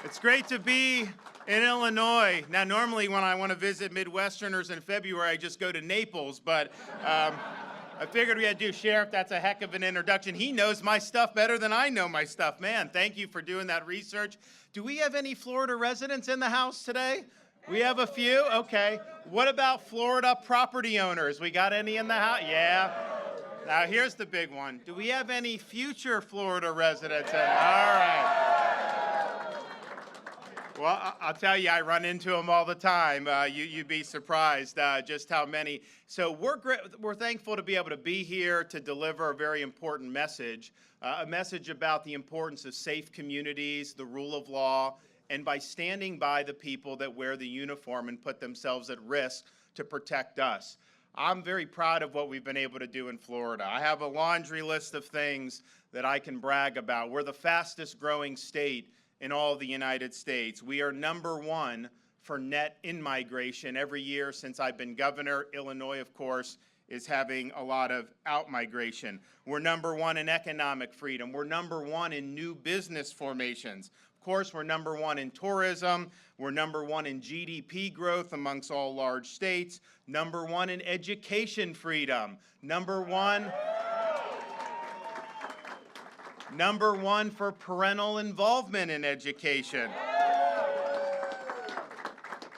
It's great to be in Illinois. Now, normally when I want to visit Midwesterners in February, I just go to Naples, but I figured we had to do Sheriff. That's a heck of an introduction. He knows my stuff better than I know my stuff. Man, thank you for doing that research. Do we have any Florida residents in the house today? We have a few? Okay. What about Florida property owners? We got any in the house? Yeah. Now, here's the big one. Do we have any future Florida residents? All right. Well, I'll tell you, I run into them all the time. You'd be surprised just how many. So we're thankful to be able to be here to deliver a very important message, a message about the importance of safe communities, the rule of law, and by standing by the people that wear the uniform and put themselves at risk to protect us. I'm very proud of what we've been able to do in Florida. I have a laundry list of things that I can brag about. We're the fastest growing state in all of the United States. We are #1 for net in-migration every year since I've been governor. Illinois, of course, is having a lot of out-migration. We're #1 in economic freedom. We're #1 in new business formations. Of course, we're #1 in tourism. We're #1 in GDP growth amongst all large states. #1 in education freedom. #1 for parental involvement in education.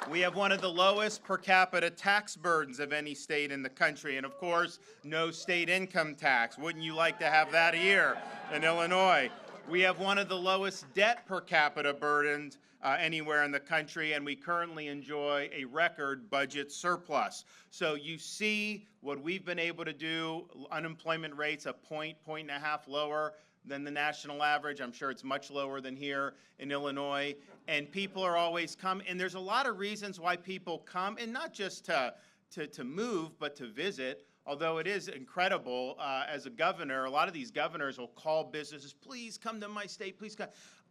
We have one of the lowest per capita tax burdens of any state in the country. And of course, no state income tax. Wouldn't you like to have that here in Illinois? We have one of the lowest debt per capita burdens anywhere in the country, and we currently enjoy a record budget surplus. So you see what we've been able to do, unemployment rates a point and a half lower than the national average. I'm sure it's much lower than here in Illinois. And people are always come, and there's a lot of reasons why people come, and not just to move, but to visit. Although it is incredible, as a governor, a lot of these governors will call businesses, please come to my state, please come.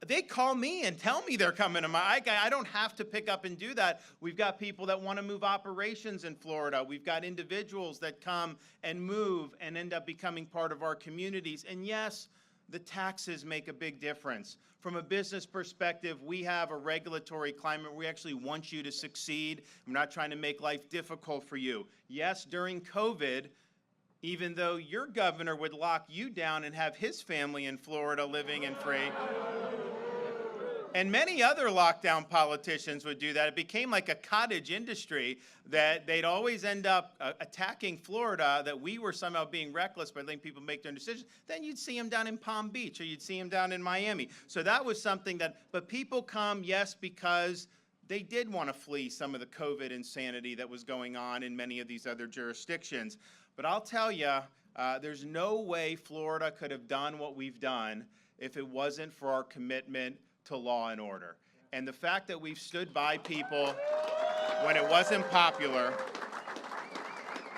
They call me and tell me they're coming to I don't have to pick up and do that. We've got people that want to move operations in Florida. We've got individuals that come and move and end up becoming part of our communities. And yes, the taxes make a big difference. From a business perspective, we have a regulatory climate where we actually want you to succeed. I'm not trying to make life difficult for you. Yes, during COVID, even though your governor would lock you down and have his family in Florida living in free, and many other lockdown politicians would do that. It became like a cottage industry that they'd always end up attacking Florida, that we were somehow being reckless by letting people make their decisions. Then you'd see them down in Palm Beach, or you'd see them down in Miami. So that was something but people come, yes, because they did want to flee some of the COVID insanity that was going on in many of these other jurisdictions. But I'll tell you, there's no way Florida could have done what we've done if it wasn't for our commitment to law and order. And the fact that we've stood by people when it wasn't popular,